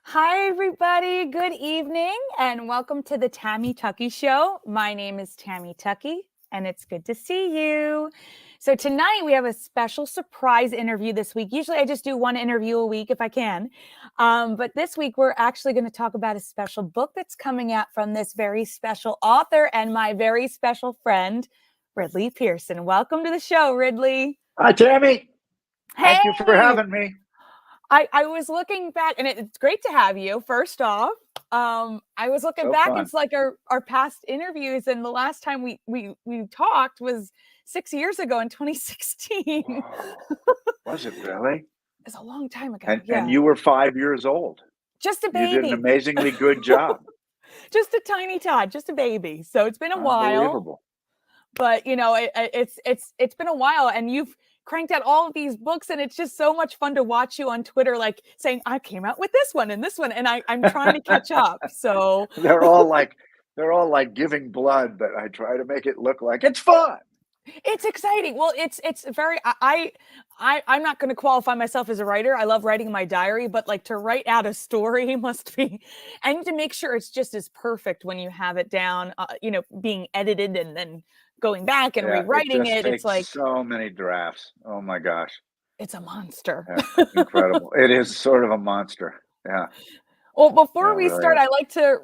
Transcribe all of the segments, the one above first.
Hi, everybody. Good evening, and welcome to the Tammy Tuckey Show. My name is Tammy Tuckey, and it's good to see you. So, tonight we have a special surprise interview this week. Usually, I just do one interview a week if I can. But this week, we're actually going to talk about a special book that's coming out from this very special author and my very special friend, Ridley Pearson. Welcome to the show, Ridley. Hi, Tammy. Hey. Thank you for having me. I was looking back, and it's great to have you, first off. I was looking So back, fun. it's like our past interviews, and the last time we talked was 6 years ago in 2016. Whoa. Was it really? It's a long time ago, And yeah. you were 5 years old. Just a You did an baby. amazingly good job. Just a tiny tot, just a baby. So it's been a while, Unbelievable. but, it's been a while, and you've cranked out all of these books, and it's just so much fun to watch you on Twitter, like, saying, "I came out with this one and this one," and I'm trying to catch up, so They're all like giving blood, but I try to make it look like it's fun. it's exciting. Well, it's very I'm not going to qualify myself as a writer. I love writing my diary, but like to write out a story must be, and to make sure it's just as perfect when you have it down, being edited and then going back and Yeah, it rewriting just it. It's like takes so many drafts. Oh my gosh. it's a monster. Yeah, incredible. It is sort of a monster. Yeah, Well, yeah, before it we really start, is. I like to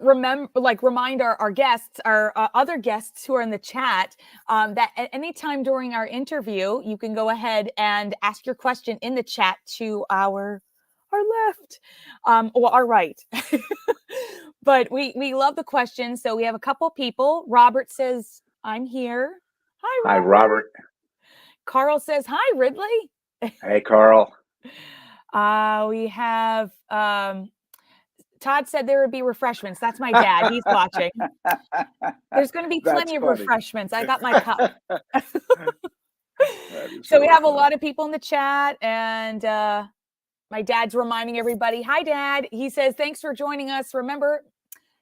remind our guests, our other guests who are in the chat, that at any time during our interview, you can go ahead and ask your question in the chat to our left, or our right. But we love the questions, so we have a couple people. Robert says, "I'm here." Hi, Hi, Robert. Robert. Carl says, "Hi, Ridley." Hey, Carl. We have Todd said there would be refreshments. That's my dad. He's watching. There's going to be That's plenty of funny. refreshments. I got my cup. That is So we really have a funny. lot of people in the chat, and my dad's reminding everybody, "Hi, Dad." He says, "Thanks for joining us. Remember,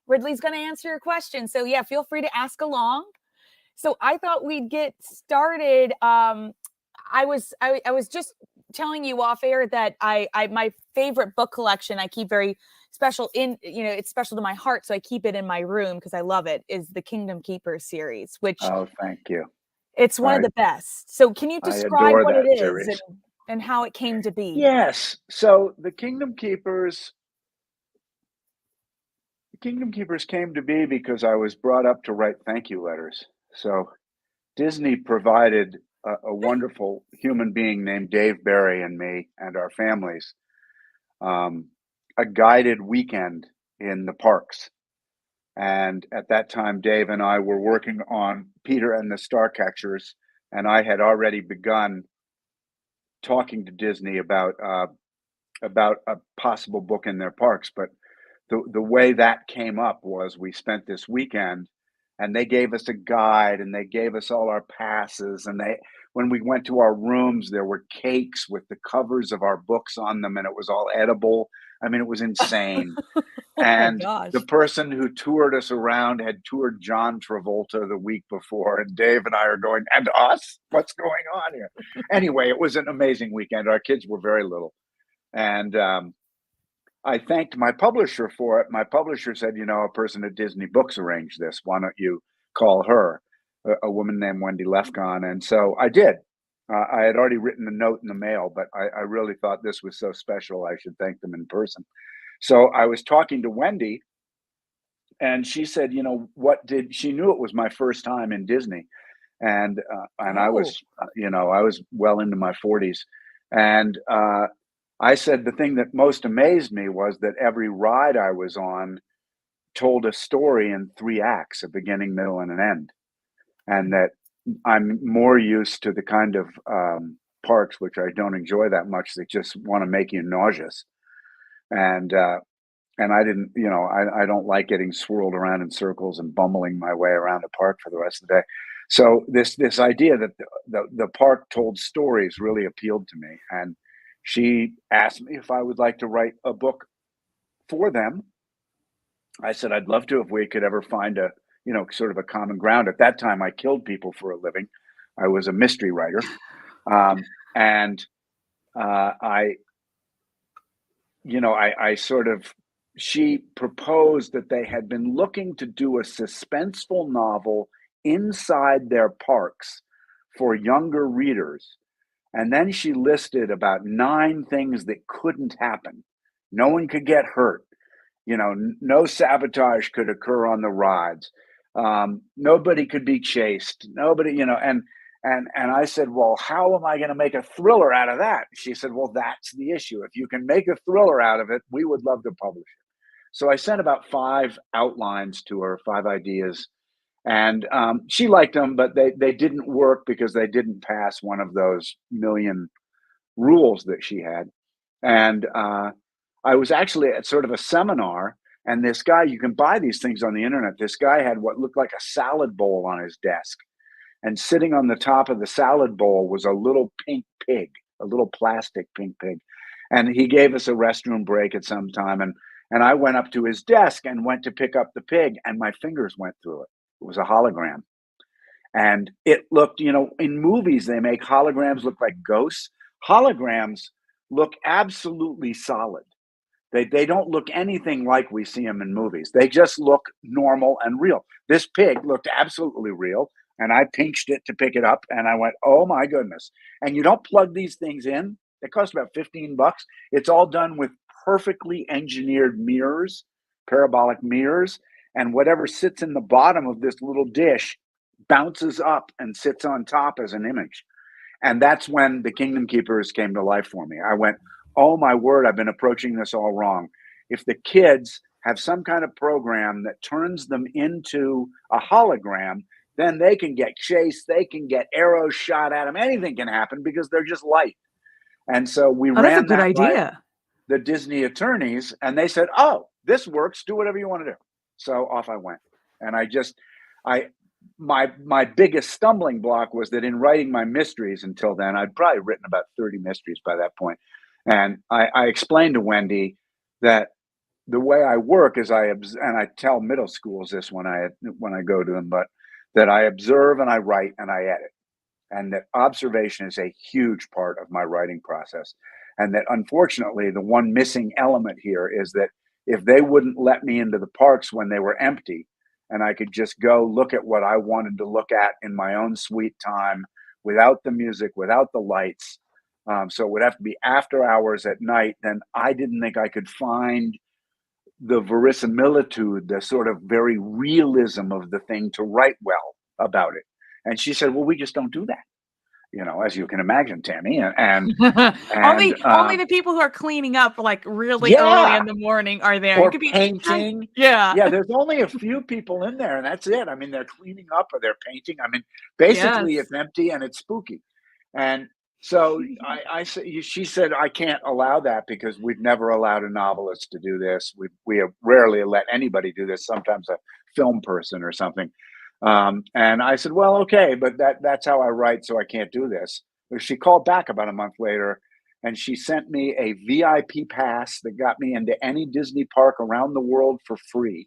Ridley's going to answer your questions. So yeah, feel free to ask along." So I thought we'd get started. I was just telling you off air that I my favorite book collection I keep very special in, it's special to my heart, so I keep it in my room because I love it, is the Kingdom Keepers series, which Oh, thank you. it's one of I the best. So can you I describe adore what it that is series. and how it came to be? Yes. So the Kingdom Keepers came to be because I was brought up to write thank you letters. So Disney provided a wonderful human being named Dave Barry and me and our families um, a guided weekend in the parks. And at that time, Dave and I were working on Peter and the Starcatchers, and I had already begun talking to Disney about a possible book in their parks. But the way that came up was we spent this weekend, and they gave us a guide, and they gave us all our passes, and they when we went to our rooms, there were cakes with the covers of our books on them, and it was all edible. I mean, it was insane. Oh my And the gosh. person who toured us around had toured John Travolta the week before, and Dave and I are going, and us? What's going on here? Anyway, it was an amazing weekend. Our kids were very little. And I thanked my publisher for it. My publisher said, a person at Disney Books arranged this. Why don't you call her? A woman named Wendy Lefcon. And so I did. I had already written a note in the mail, but I really thought this was so special, I should thank them in person. So I was talking to Wendy, and she said, she knew it was my first time in Disney. And I Oh. was, I was well into my 40s. And I said the thing that most amazed me was that every ride I was on told a story in 3 acts, a beginning, middle, and an end. And that I'm more used to the kind of parks, which I don't enjoy that much, that just want to make you nauseous. And I didn't, I don't like getting swirled around in circles and bumbling my way around the park for the rest of the day. So this idea that the park told stories really appealed to me, and she asked me if I would like to write a book for them. I said I'd love to if we could ever find a sort of a common ground. At that time, I killed people for a living. I was a mystery writer, and I I sort of she proposed that they had been looking to do a suspenseful novel inside their parks for younger readers. And then she listed about 9 things that couldn't happen. No one could get hurt. No sabotage could occur on the rides. Nobody could be chased. Nobody, and I said, well, how am I going to make a thriller out of that? She said, well, that's the issue. If you can make a thriller out of it, we would love to publish it. So I sent about 5 outlines to her, 5 ideas, and she liked them, but they didn't work because they didn't pass one of those million rules that she had. And I was actually at sort of a seminar, and this guy, you can buy these things on the internet. This guy had what looked like a salad bowl on his desk, and sitting on the top of the salad bowl was a little pink pig, a little plastic pink pig. And he gave us a restroom break at some time, and I went up to his desk and went to pick up the pig, and my fingers went through it. It was a hologram. And it looked, in movies, they make holograms look like ghosts. Holograms look absolutely solid. They don't look anything like we see them in movies. They just look normal and real. This pig looked absolutely real, and I pinched it to pick it up, and I went, oh my goodness. And you don't plug these things in. They cost about $15. It's all done with perfectly engineered mirrors, parabolic mirrors, and whatever sits in the bottom of this little dish bounces up and sits on top as an image. And that's when the Kingdom Keepers came to life for me. I went, oh my word, I've been approaching this all wrong. If the kids have some kind of program that turns them into a hologram, then they can get chased, they can get arrows shot at them, anything can happen because they're just light. And so we that's a ran good that by idea. the Disney attorneys, and they said, oh, this works, do whatever you want to do. So off I went. And my biggest stumbling block was that in writing my mysteries until then, I'd probably written about 30 mysteries by that point. And I explained to Wendy that the way I work is and I tell middle schools this when I go to them, but that I observe and I write and I edit, and that observation is a huge part of my writing process. And that unfortunately, the one missing element here is that if they wouldn't let me into the parks when they were empty, and I could just go look at what I wanted to look at in my own sweet time, without the music, without the lights, so it would have to be after hours at night, then I didn't think I could find the verisimilitude, the sort of very realism of the thing to write well about it. And she said, well, we just don't do that, as you can imagine, Tammy. And only the people who are cleaning up like really early in the morning are there. Or it could be painting. Yeah. There's only a few people in there, and that's it. I mean, they're cleaning up or they're painting. I mean, basically it's empty and it's spooky. And so she said, I can't allow that because we've never allowed a novelist to do this. We have rarely let anybody do this, sometimes a film person or something. And I said, well, okay, but that's how I write, so I can't do this. She called back about a month later, and she sent me a VIP pass that got me into any Disney park around the world for free.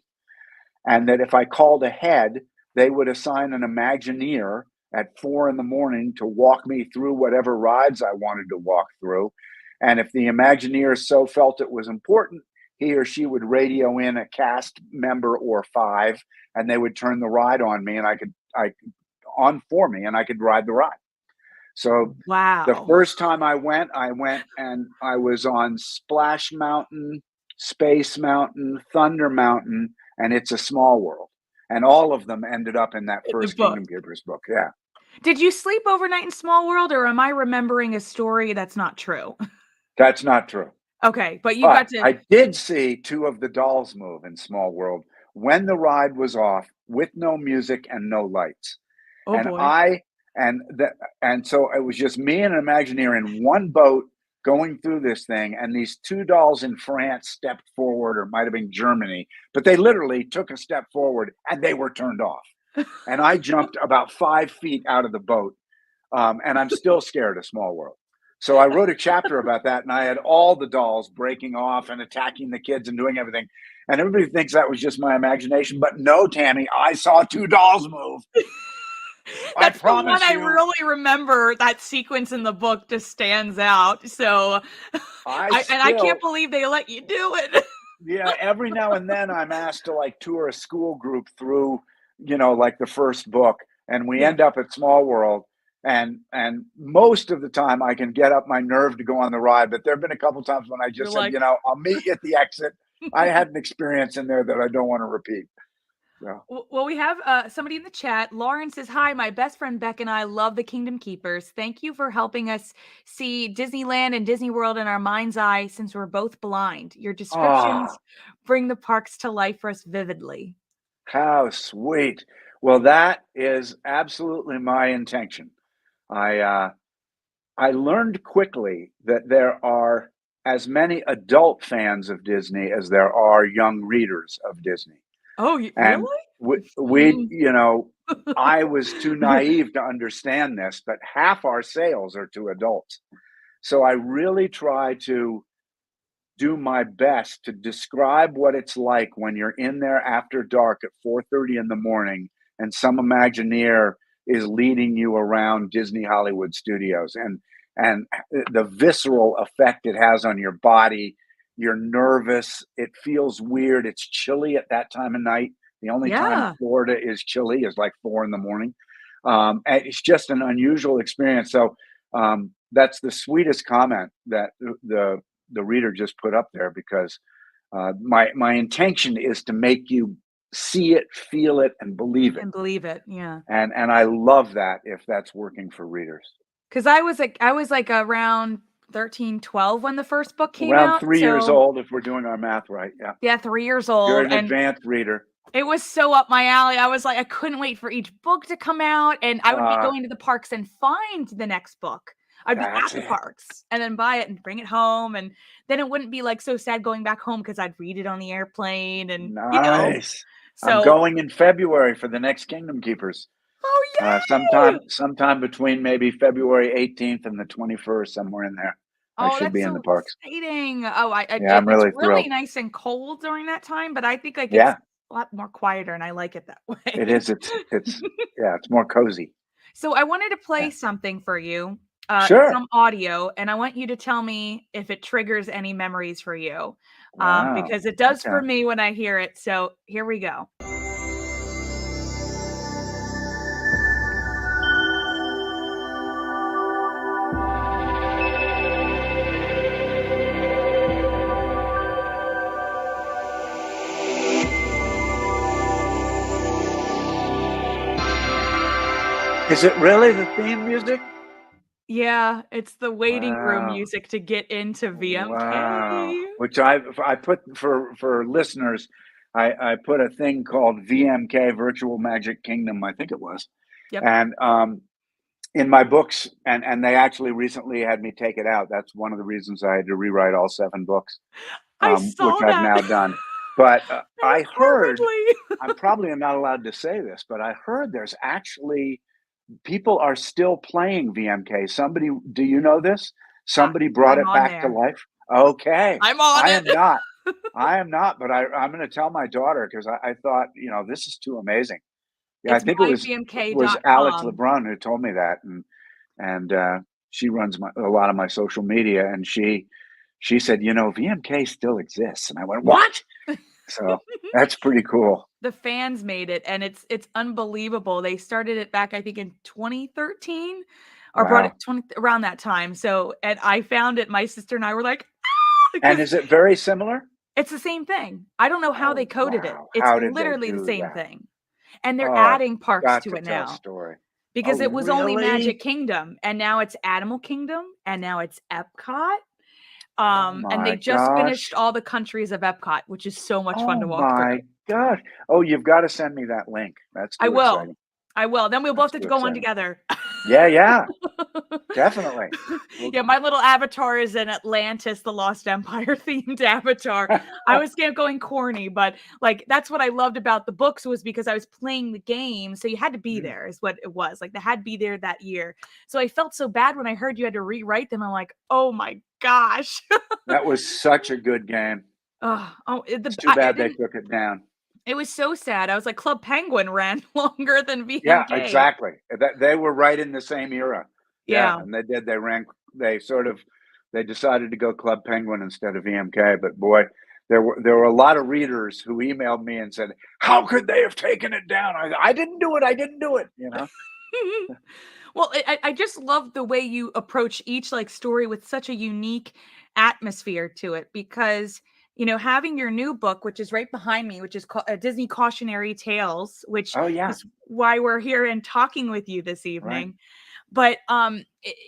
And that if I called ahead, they would assign an Imagineer at 4 a.m. to walk me through whatever rides I wanted to walk through. And if the Imagineer so felt it was important, he or she would radio in a cast member or 5, and they would turn the ride on me, and I could ride the ride. So wow. The first time I went and I was on Splash Mountain, Space Mountain, Thunder Mountain, and It's a Small World. And all of them ended up in that first Kingdom Keepers book. Yeah. Did you sleep overnight in Small World, or am I remembering a story that's not true? That's not true. Okay, but got to... I did see 2 of the dolls move in Small World when the ride was off with no music and no lights. Oh, and boy. And so it was just me and an Imagineer in one boat going through this thing, and these 2 dolls in France stepped forward, or it might have been Germany, but they literally took a step forward and they were turned off. And I jumped about 5 feet out of the boat, and I'm still scared of Small World. So I wrote a chapter about that, and I had all the dolls breaking off and attacking the kids and doing everything. And everybody thinks that was just my imagination, but no, Tammy, I saw 2 dolls move. That's the one I really remember. That sequence in the book just stands out. So, I can't believe they let you do it. Yeah, every now and then I'm asked to like tour a school group through, like the first book, and we Yeah. end up at Small World. And most of the time I can get up my nerve to go on the ride, but there have been a couple times when I You're just said, like, I'll meet you at the exit. I had an experience in there that I don't want to repeat. So, well, we have somebody in the chat. Lauren says, "Hi, my best friend Beck and I love the Kingdom Keepers. Thank you for helping us see Disneyland and Disney World in our mind's eye since we're both blind. Your oh, descriptions bring the parks to life for us vividly." how sweet. Well, that is absolutely my intention. I I learned quickly that there are as many adult fans of Disney as there are young readers of Disney. Oh, And really? we Mm. I was too naive to understand this, but half our sales are to adults. So I really try to do my best to describe what it's like when you're in there after dark at 4:30 in the morning and some Imagineer is leading you around Disney Hollywood Studios, and the visceral effect it has on your body. You're nervous. It feels weird. It's chilly at that time of night. The only time Yeah. Florida is chilly is like 4 in the morning. And it's just an unusual experience. So that's the sweetest comment that the reader just put up there, because my intention is to make you see it, feel it, and believe it. And believe it. Yeah. And I love that if that's working for readers. 'Cause I was like around 13, 12 when the first book came Around out. 3 years So, old, if we're doing our math right. Yeah, yeah, 3 years you're old, an and advanced reader. it was so up my alley. I was like, I couldn't wait for each book to come out, and I would be Uh, going to the parks and find the next book. I'd be that's at the it. parks and then buy it and bring it home, and then it wouldn't be, like, so sad going back home because 'cause I'd read it on the airplane and. Nice. I'm So. going in February for the next Kingdom Keepers. Oh, Sometime yay! sometime between maybe February 18th and the 21st, somewhere in there. I Oh, should that's be in so the parks. exciting. Oh, Yeah, I'm it's really really thrilled. nice and cold during that time, but I think, like, it's Yeah, a lot more quieter, and I like it that it way. is. It's yeah, it's more cozy. So I wanted to Yeah. play something for you, Sure. some audio, and I want you to tell me if it triggers any memories for you, Wow. because it does for Okay. me when I hear it. So here we go. Is it really the theme music? Yeah, it's the waiting room Wow. music to get into Wow. VMK. Which I put for listeners, I put a thing called VMK, Virtual Magic Kingdom, I think it was. Yep, And in my books, and they actually recently had me take it out. That's one of the reasons I had to rewrite all 7 books, I which saw I've that. now done. But That was I poor heard, Ridley. I'm probably not allowed to say this, but I heard there's actually people are still playing VMK. Somebody, do you know this? I Somebody brought I'm it on back to there. life. Okay. I'm on I it. am not. I am not, but I'm going to tell my daughter, because I thought, this is too amazing. Yeah, I It's think it was Alex myvmk.com. LeBrun who told me that, and she runs a lot of my social media, and she said, VMK still exists, and I went, what? So that's pretty cool. The fans made it, and it's unbelievable. They started it back, I think, in 2013 or brought it Wow. 20 around that time. So, and I found it, my sister and I were like, And because is it very similar? it's the same thing. I don't know how they Oh, coded it. wow. It's How did they literally the do same that? thing. And they're Oh, I've adding parks got to to it tell a now story. because Oh, it was only Magic really? Kingdom, and now it's Animal Kingdom, and now it's Epcot. Oh And they my just finished gosh. all the countries of Epcot, which is so much fun Oh to walk through. my gosh. Oh, you've got to send me that link. That's I too will. exciting. I will. Then we'll That's both have too to go on exciting. together. Yeah, yeah, definitely. Well, Yeah, my little avatar is an Atlantis, the Lost Empire themed avatar. I was going corny, but like that's what I loved about the books was because I was playing the game, so you had to be mm, there is what it was. Like they had to be there that year. So I felt so bad when I heard you had to rewrite them. I'm like, "Oh my gosh." that was such a good game. It's too I bad they didn't. took it down. It was so sad. I was like, Club Penguin ran longer than Yeah, VMK. exactly. That they were right in the same era. Yeah, Yeah. and they did. They decided to go Club Penguin instead of VMK. But boy, there were a lot of readers who emailed me and said, "How could they have taken it down?" I didn't do it. I didn't do it. You know. Well, I just love the way you approach each like story with such a unique atmosphere to it because having your new book, which is right behind me, which is called Disney Cautionary Tales, which Oh yeah. is why we're here and talking with you this Right. evening. But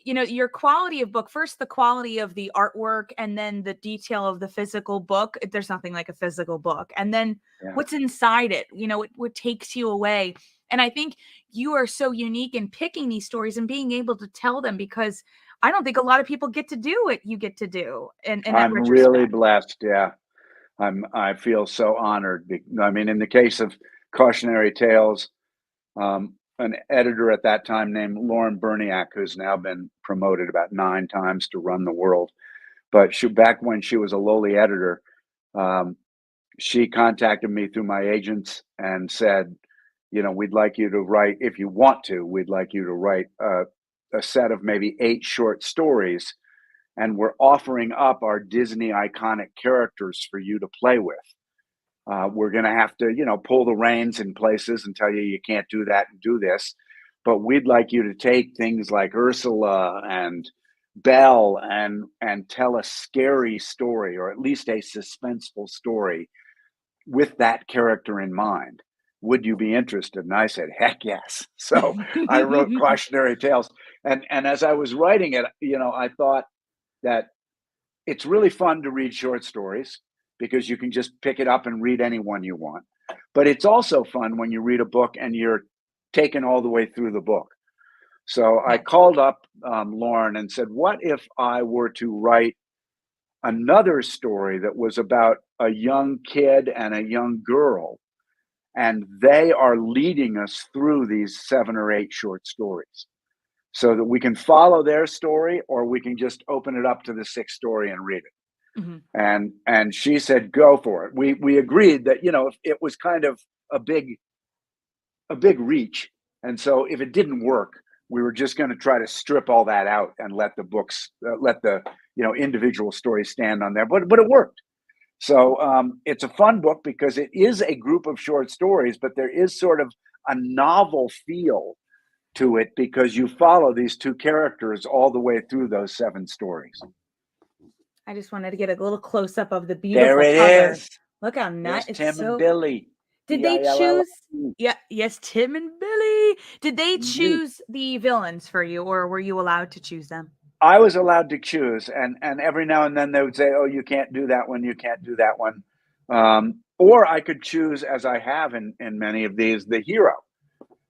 your quality of book, first the quality of the artwork and then the detail of the physical book. There's nothing like a physical book. And then Yeah. what's inside it, what takes you away. And I think you are so unique in picking these stories and being able to tell them because I don't think a lot of people get to do what you get to do in that I'm really retrospect. blessed. Yeah. I feel so honored. I mean, in the case of Cautionary Tales, an editor at that time named Lauren Berniak, who's now been promoted about 9 times to run the world. But back when she was a lowly editor, um, she contacted me through my agents and said, we'd like you to write, if you want to, we'd like you to write a set of maybe 8 short stories. And we're offering up our Disney iconic characters for you to play with. We're going to have to, pull the reins in places and tell you can't do that and do this. But we'd like you to take things like Ursula and Belle and tell a scary story, or at least a suspenseful story, with that character in mind. Would you be interested? And I said, heck yes. So I wrote Cautionary Tales. And as I was writing it, I thought that it's really fun to read short stories because you can just pick it up and read any one you want. But it's also fun when you read a book and you're taken all the way through the book. So I Yeah. called up Lauren and said, what if I were to write another story that was about a young kid and a young girl, and they are leading us through these 7 or 8 short stories so that we can follow their story, or we can just open it up to the 6th story and read it. Mhm. And she said, go for it. We agreed that, it was kind of a big reach. And so if it didn't work, we were just going to try to strip all that out and let the books, let the, individual stories stand on there. But it worked. So it's a fun book because it is a group of short stories, but there is sort of a novel feel to it because you follow these 2 characters all the way through those 7 stories. I just wanted to get a little close up of the There beautiful it cover. is. Look how nice. There's It's Tim and so. Billy. Did they Billy. choose? Yeah, yes, Tim and Billy. Did they Indeed. choose the villains for you, or were you allowed to choose them? I was allowed to choose, and every now and then they would say, "Oh, you can't do that one. You can't do that one," or I could choose, as I have in many of these, the hero,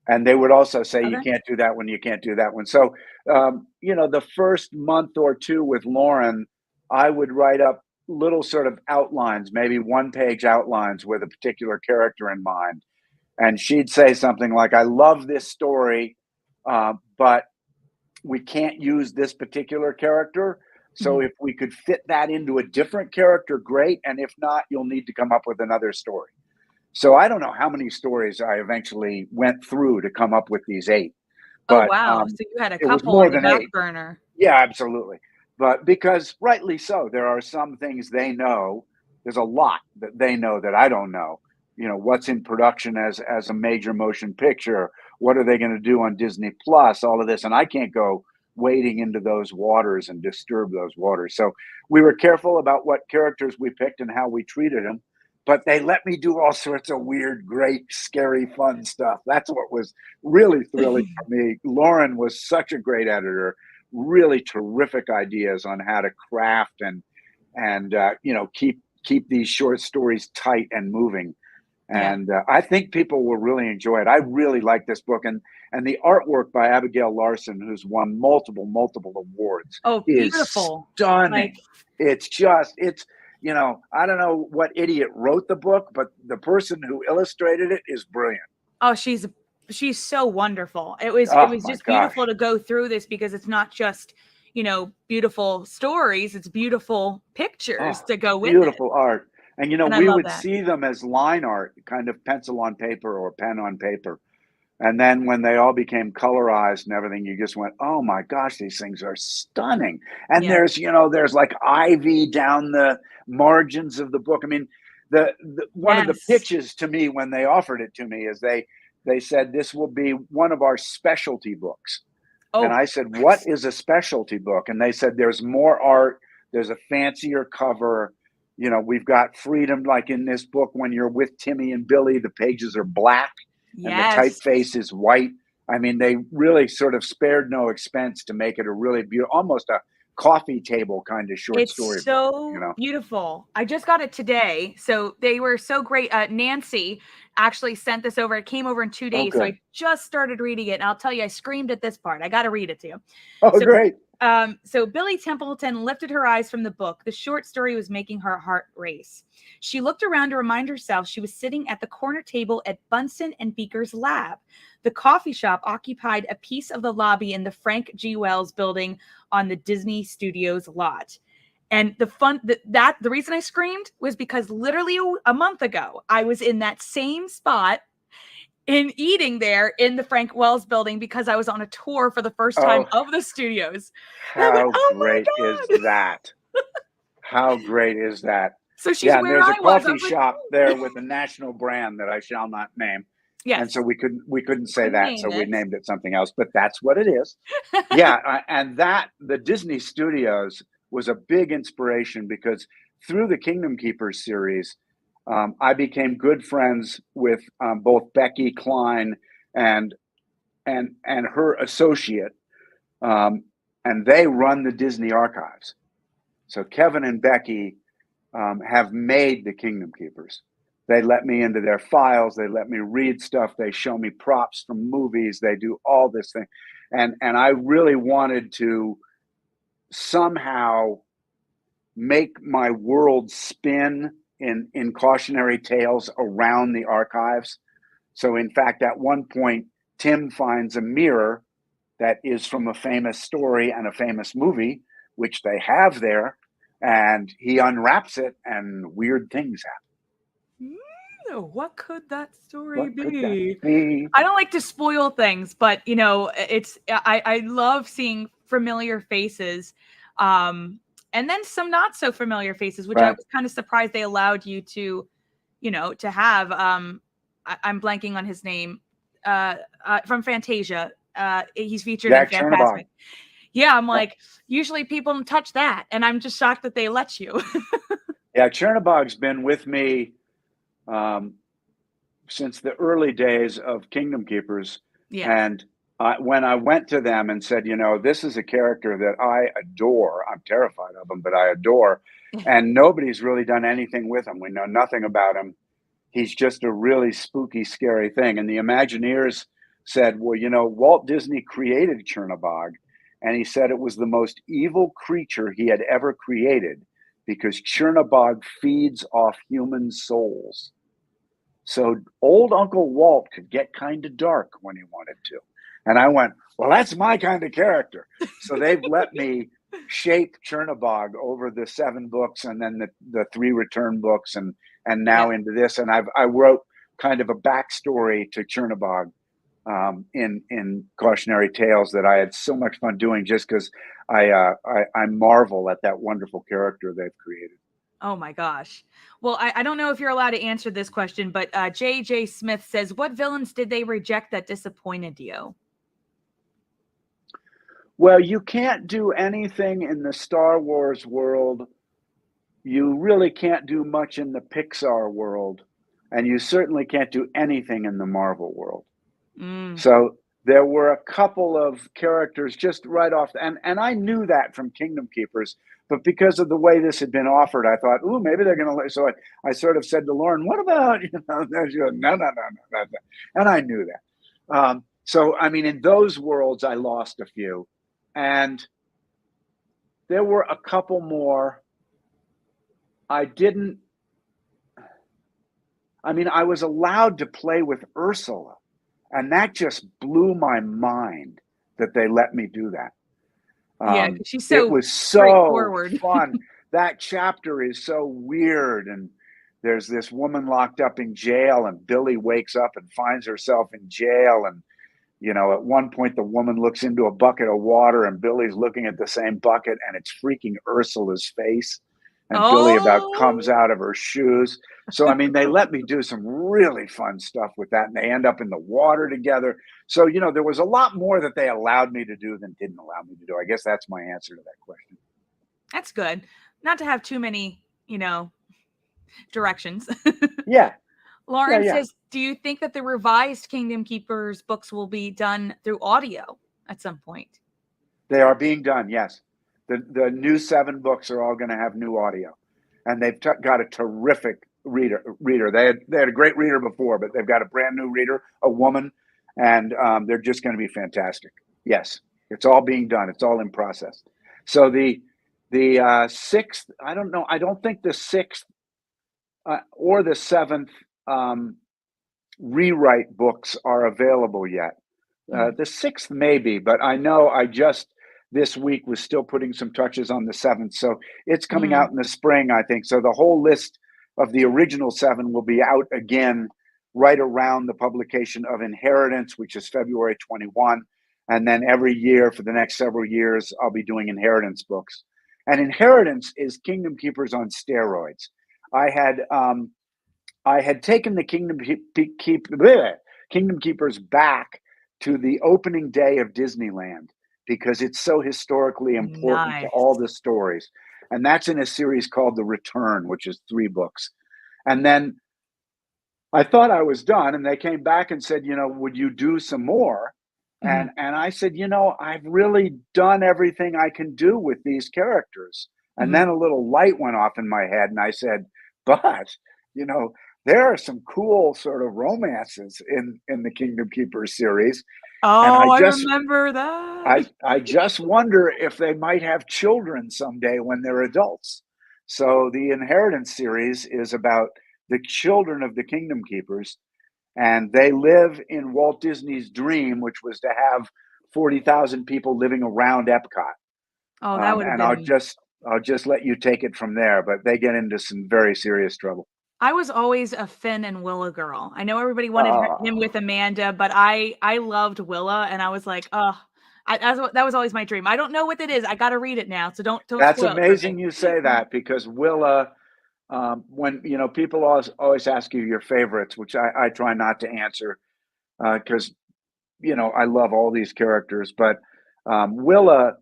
and they would also say, "You Okay. can't do that one. You can't do that one." So, the first month or 2 with Lauren, I would write up little sort of outlines, maybe 1-page outlines with a particular character in mind, and she'd say something like, "I love this story, but we can't use this particular character. So Mhm. if we could fit that into a different character, great. And if not, you'll need to come up with another story." So I don't know how many stories I eventually went through to come up with these 8, Oh, but wow. So you had a it was couple more on the than back 8. burner. Yeah, absolutely. But because rightly so, there are some things they know. There's a lot that they know that I don't know. What's in production as a major motion picture? What are they going to do on Disney Plus? All of this, and I can't go wading into those waters and disturb those waters. So we were careful about what characters we picked and how we treated them. But they let me do all sorts of weird, great, scary, fun stuff. That's what was really thrilling for me. Lauren was such a great editor, really terrific ideas on how to craft and keep these short stories tight and moving. Yeah. And I think people will really enjoy it. I really like this book, and the artwork by Abigail Larson, who's won multiple awards, Oh, is beautiful. Like, stunning. It's I don't know what idiot wrote the book, but the person who illustrated it is brilliant. oh, she's so wonderful. It Oh was my just beautiful gosh. to go through this because it's not just, beautiful stories, it's beautiful pictures Oh, to go with it. beautiful art. And And I we love would that. see them as line art, kind of pencil on paper or pen on paper. And then when they all became colorized and everything, you just went, oh my gosh, these things are stunning. And Yeah. there's like ivy down the margins of the book. I mean, the one of the Yes. pitches to me when they offered it to me is they said this will be one of our specialty books. And Oh, I said, what is a specialty book? And they said, there's more art, there's a fancier cover. We've got freedom, like in this book, when you're with Timmy and Billy, the pages are black and the yes. typeface is white. I mean, they really sort of spared no expense to make it a really beautiful, almost a coffee table kind of short It's story book, so beautiful. I just got it today. So they were so great. Nancy actually sent this over. It came over in 2 Oh, days. So good. I just started reading it. And I'll tell you, I screamed at this part. I got to read it to you. Oh, So great. So Billy Templeton lifted her eyes from the book. The short story was making her heart race. She looked around to remind herself she was sitting at the corner table at Bunsen and Beaker's lab. The coffee shop occupied a piece of the lobby in the Frank G. Wells building on the Disney Studios lot. And the reason I screamed was because literally a month ago, I was in that same spot in eating there in the Frank Wells building because I was on a tour for the first time Oh, of the studios. And I went, how oh my great is God. that? How great is that? So she's Yeah, and where there's a I was. I coffee was like, shop oh. there with a national brand that I shall not name. And so Yes. we couldn't say Couldn't that, name so we it. named it something else, but that's what it is. Yeah, and that the Disney Studios was a big inspiration because through the Kingdom Keepers series, I became good friends with both Becky Klein and her associate, um, and they run the Disney archives. So Kevin and Becky have made the Kingdom Keepers. They let me into their files. They let me read stuff. They show me props from movies. They do all this thing, and I really wanted to somehow make my world spin in cautionary tales around the archives. So, in fact, at one point, Tim finds a mirror that is from a famous story and a famous movie, which they have there, and he unwraps it, and weird things happen. What could that story What could that be? be? I don't like to spoil things, but I love seeing familiar faces. And then some not so familiar faces, which I Right. was kind of surprised they allowed you to, to have. I'm blanking on his name. From Fantasia. He's featured in Jack Chernobog. Fantasmic. Yeah, I'm Yeah. like, usually people don't touch that, and I'm just shocked that they let you. Yeah, Chernobog's been with me um, since the early days of Kingdom Keepers. Yes. And when I went to them and said, this is a character that I adore, I'm terrified of him, but I adore, and nobody's really done anything with him. We know nothing about him. He's just a really spooky, scary thing. And the Imagineers said, well, Walt Disney created Chernobog, and he said it was the most evil creature he had ever created because Chernobog feeds off human souls. So old Uncle Walt could get kind of dark when he wanted to. And I went, well, that's my kind of character. So they've let me shape Chernobog over the 7 books and then the 3 return books and now into this. And I wrote kind of a backstory to Chernobog in Cautionary Tales that I had so much fun doing just because I marvel at that wonderful character they've created. Oh my gosh. Well, I don't know if you're allowed to answer this question, but JJ Smith says, what villains did they reject that disappointed you? Well, you can't do anything in the Star Wars world. You really can't do much in the Pixar world. And you certainly can't do anything in the Marvel world. Mm. So there were a couple of characters just right off. And I knew that from Kingdom Keepers. But because of the way this had been offered, I thought, ooh, maybe they're going to. So I sort of said to Lauren, what about, no. And I knew that. So, I mean, in those worlds, I lost a few. And there were a couple more. I was allowed to play with Ursula. And that just blew my mind that they let me do that. Yeah, she's It so was so straightforward. fun. That chapter is so weird. And there's this woman locked up in jail, and Billy wakes up and finds herself in jail. And, at one point, the woman looks into a bucket of water, and Billy's looking at the same bucket, and it's freaking Ursula's face. And Billy about comes Oh, out of her shoes. So, I mean, they let me do some really fun stuff with that, and they end up in the water together. So, there was a lot more that they allowed me to do than didn't allow me to do. I guess that's my answer to that question. that's good. Not to have too many, directions. Yeah. Yeah. Lauren Yeah. says, do you think that the revised Kingdom Keepers books will be done through audio at some point? They are being done. Yes. The new 7 books are all going to have new audio, and they've got a terrific reader. They had a great reader before, but they've got a brand new reader, a woman, and they're just going to be fantastic. Yes, it's all being done. It's all in process. So the 6th, I don't know. I don't think the 6th or the 7th rewrite books are available yet. The 6th maybe, but I know I just this week was still putting some touches on the 7th. So it's coming out in the spring, I think. So the whole list of the original 7 will be out again right around the publication of Inheritance, which is February 21. And then every year for the next several years, I'll be doing Inheritance books. And Inheritance is Kingdom Keepers on steroids. I had taken the Kingdom Keepers back to the opening day of Disneyland because it's so historically important to all the stories. And that's in a series called The Return, which is 3 books. And then I thought I was done, and they came back and said, would you do some more? And I said, I've really done everything I can do with these characters. And then a little light went off in my head, and I said, but, there are some cool sort of romances in the Kingdom Keepers series. Oh, I remember that. I just wonder if they might have children someday when they're adults. So the Inheritance series is about the children of the Kingdom Keepers, and they live in Walt Disney's dream, which was to have 40,000 people living around Epcot. Oh, that would have And been. I'll just let you take it from there, but they get into some very serious trouble. I was always a Finn and Willa girl. I know everybody wanted him with Amanda, but I loved Willa, and I was like, oh, that was always my dream. I don't know what it is. I got to read it now, so don't That's spoil it for amazing me. you say that, because Willa, when people always ask you your favorites, which I try not to answer because I love all these characters, but Willa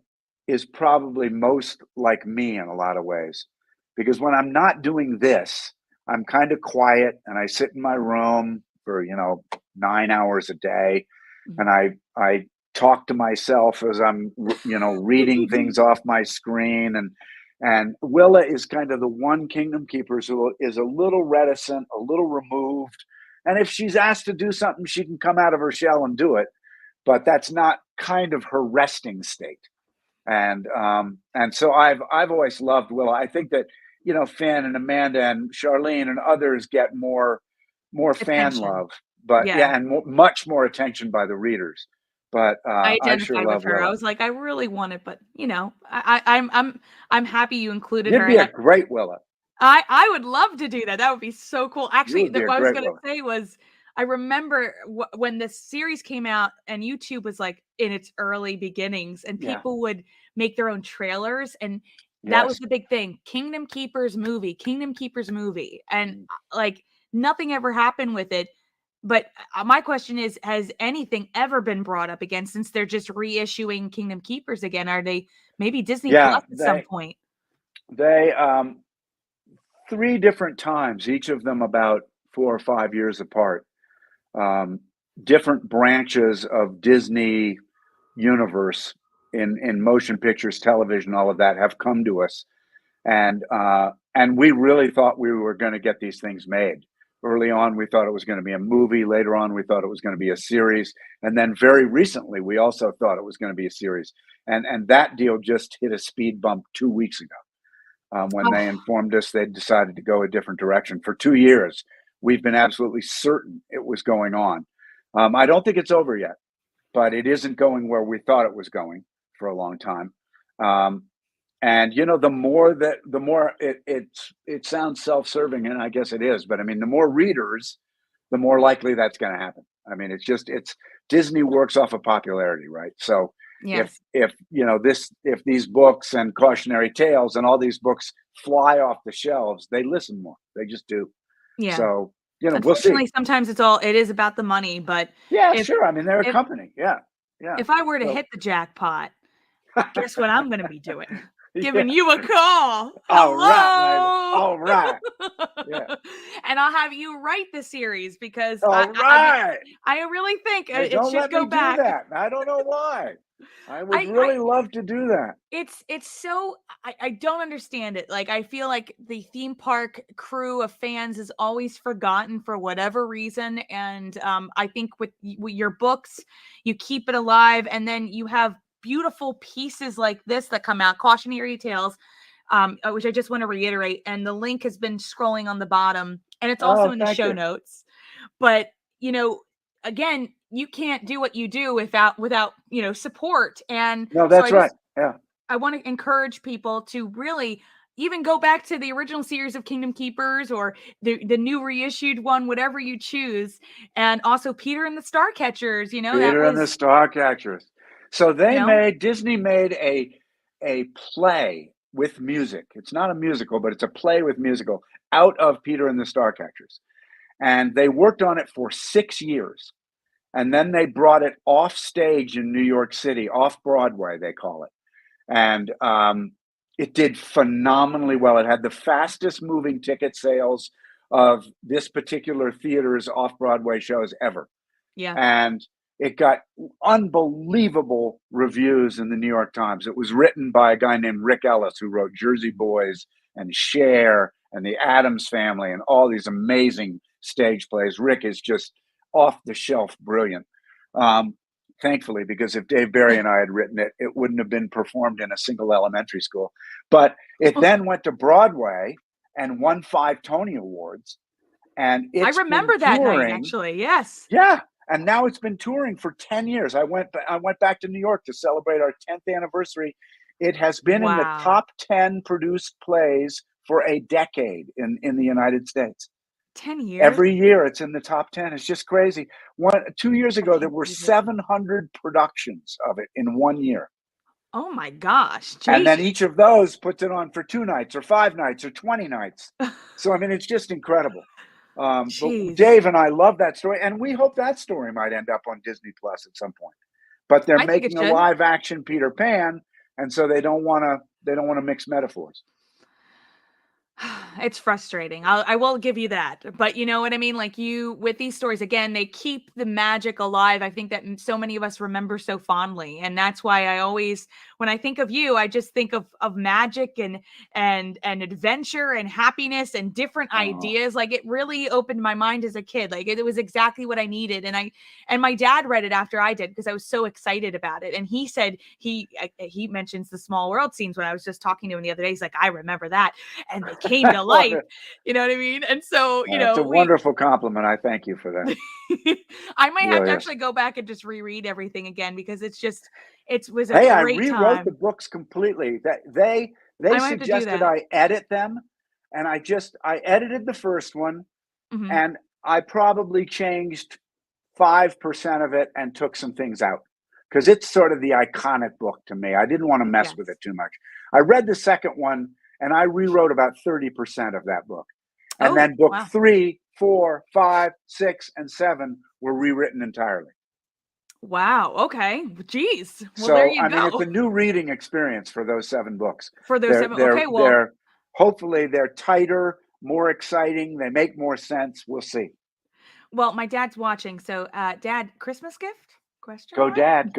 is probably most like me in a lot of ways, because when I'm not doing this, I'm kind of quiet and I sit in my room for 9 hours a day, and I talk to myself as I'm reading things off my screen. And Willa is kind of the one Kingdom Keeper who is a little reticent, a little removed, and if she's asked to do something, she can come out of her shell and do it, but that's not kind of her resting state. And so I've always loved Willa. I think that Finn and Amanda and Charlene and others get more fan Attention. lbut Yeah. and much more attention by the readers. But I I sure identified with love her. I Willa. was like, I really want it, but I'm happy you included You'd her. be And a great Willa. I would love to do that. That would be so cool. You Actually, would be a what I was great gonna Willa. say was, I remember when the series came out and YouTube was like in its early beginnings, and Yeah. people would make their own trailers, and that was Yes. the big thing. Kingdom Keepers movie, and like nothing ever happened with it. But my question is, has anything ever been brought up again since they're just reissuing Kingdom Keepers again? Are they maybe Disney Yeah. Plus at some point? They 3 different times, each of them about 4 or 5 years apart. Different branches of Disney universe in motion pictures, television, all of that have come to us, and we really thought we were going to get these things made. Early on, we thought it was going to be a movie. Later on, we thought it was going to be a series, and then very recently, we also thought it was going to be a series. And that deal just hit a speed bump 2 weeks ago. When they Oh, informed us they decided to go a different direction. For 2 years, we've been absolutely certain it was going on. I don't think it's over yet, but it isn't going where we thought it was going for a long time. Um, And the more it sounds self-serving, and I guess it is, but I mean, the more readers, the more likely that's going to happen. I mean, it's Disney works off of popularity, right? So Yes. if these books and Cautionary Tales and all these books fly off the shelves, they listen more. They just do. Yeah. So we'll see. Unfortunately, sometimes it is about the money, but Yeah, if sure. I mean, they're a if company. Yeah, yeah. if I were to So hit the jackpot, guess what I'm gonna be doing? yeah. Giving you a call. All right, Mabel. Hello. All right. Yeah. And I'll have you write the series because All right. I really think Hey, it don't should let me go do back. that. I don't know why. I would I really love to do that. It's so I don't understand it. Like I feel like the theme park crew of fans is always forgotten for whatever reason. And I think with your books, you keep it alive, and then you have beautiful pieces like this that come out, Cautionary Tales, which I just want to reiterate. And the link has been scrolling on the bottom, and it's also Oh, in the thank show you. notes. But again, you can't do what you do without support. And No, so that's right. Yeah. I want to encourage people to really even go back to the original series of Kingdom Keepers or the new reissued one, whatever you choose. And also Peter and the Starcatchers, that Peter and the was, Starcatchers. So you know, Disney made a play with music. It's not a musical, but it's a play with musical out of Peter and the Starcatchers. And they worked on it for 6 years. And then they brought it off stage in New York City, off Broadway, they call it. And it did phenomenally well. It had the fastest moving ticket sales of this particular theater's off Broadway shows ever. yeah. And it got unbelievable reviews in the New York Times. It was written by a guy named Rick Ellis, who wrote Jersey Boys and Cher and The Addams Family and all these amazing stage plays. Rick is just off the shelf brilliant. Thankfully, because if Dave Barry and I had written it, it wouldn't have been performed in a single elementary school. But it then went to Broadway and won 5 Tony Awards. And I it's been remember that night, touring. actually. Yes. Yeah. And now it's been touring for 10 years. I went back to New York to celebrate our 10th anniversary. It has been in the Wow. top 10 produced plays for a decade in the United States. 10 years. Every year it's in the top 10. It's just crazy. 2 years ago, there were 700 productions of it in 1 year. Oh my gosh. And then Jesus. each of those puts it on for 2 nights or 5 nights or 20 nights. So, I mean, it's just incredible. But Dave and I love that story, and we hope that story might end up on Disney Plus at some point. But they're making a live action Peter Pan, and so they don't want to mix metaphors. It's frustrating. I will give you that. But you know what I mean? Like with these stories, again, they keep the magic alive. I think that so many of us remember so fondly. And that's why I always, when I think of you, I just think of magic and adventure and happiness and different ideas. Like it really opened my mind as a kid. Like it was exactly what I needed. And my dad read it after I did because I was so excited about it. And he said he mentions the Small World scenes when I was just talking to him the other day. He's like, I remember that. And they came to life, you know what I mean? And so, it's a wonderful compliment. I thank you for that. I might have to actually go back and just reread everything again because it was a great time. I rewrote the books completely. That they suggested I edit them, and I edited the first one, and I probably changed 5% of it and took some things out because it's sort of the iconic book to me. I didn't want to mess with it too much. I read the second one and I rewrote about 30% of that book. And then book 3, 4, 5, 6, and 7 were rewritten entirely. Wow. Okay. Jeez. Well, so, there you go. I mean, it's a new reading experience for those 7 books. Hopefully they're tighter, more exciting. They make more sense. We'll see. Well, my dad's watching. So, Dad, Christmas gift? Go Dad.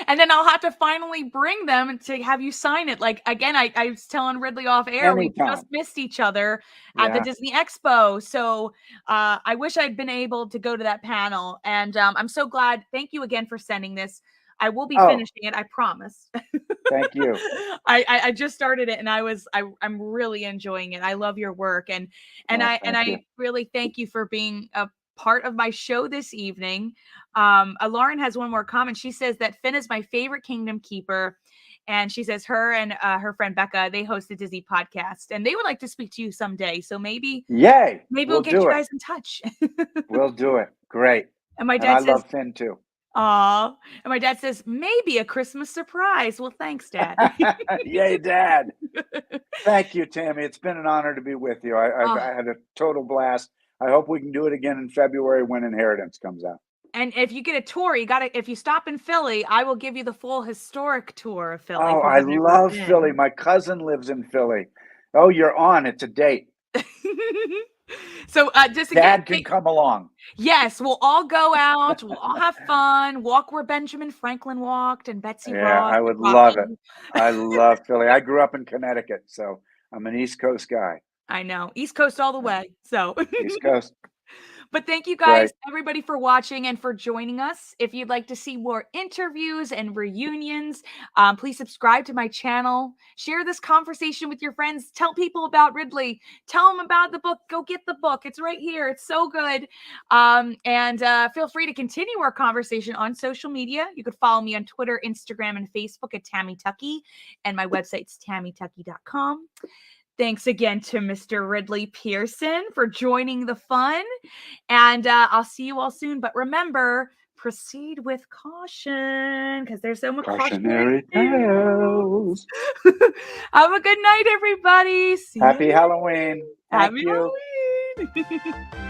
And then I'll have to finally bring them to have you sign it. Like, again, I was telling Ridley off air, we just missed each other at the Disney Expo. So I wish I'd been able to go to that panel. And I'm so glad. Thank you again for sending this. I will be finishing it. I promise. Thank you. I just started it and I'm really enjoying it. I love your work. And I really thank you for being a part of my show this evening. Lauren has one more comment. She says that Finn is my favorite Kingdom Keeper. And she says her and her friend Becca, they host the Disney podcast, and they would like to speak to you someday. So maybe Yay! we'll We'll get you do it. guys in touch. We'll do it. Great. And my And dad I says, love Finn too. aw. And my dad says, maybe a Christmas surprise. Well, thanks, Dad. Yay, Dad. Thank you, Tammy. It's been an honor to be with you. Oh. I had a total blast. I hope we can do it again in February when Inheritance comes out. And if you get a tour, if you stop in Philly, I will give you the full historic tour of Philly. Oh, I love Philly. My cousin lives in Philly. Oh, you're on. It's a date. So just Dad again, can come along. Yes, we'll all go out. We'll all have fun. Walk where Benjamin Franklin walked and Betsy Ross. I would love it. I love Philly. I grew up in Connecticut, so I'm an East Coast guy. I know. East Coast all the way. So East Coast. But thank you guys, everybody, for watching and for joining us. If you'd like to see more interviews and reunions, please subscribe to my channel. Share this conversation with your friends. Tell people about Ridley. Tell them about the book. Go get the book. It's right here. It's so good. And feel free to continue our conversation on social media. You could follow me on Twitter, Instagram, and Facebook at Tammy Tuckey. And my website's tammytuckey.com. Thanks again to Mr. Ridley Pearson for joining the fun. And I'll see you all soon. But remember, proceed with caution because there's so much Cautionary Tales. Have a good night, everybody. Happy Halloween. Happy Halloween.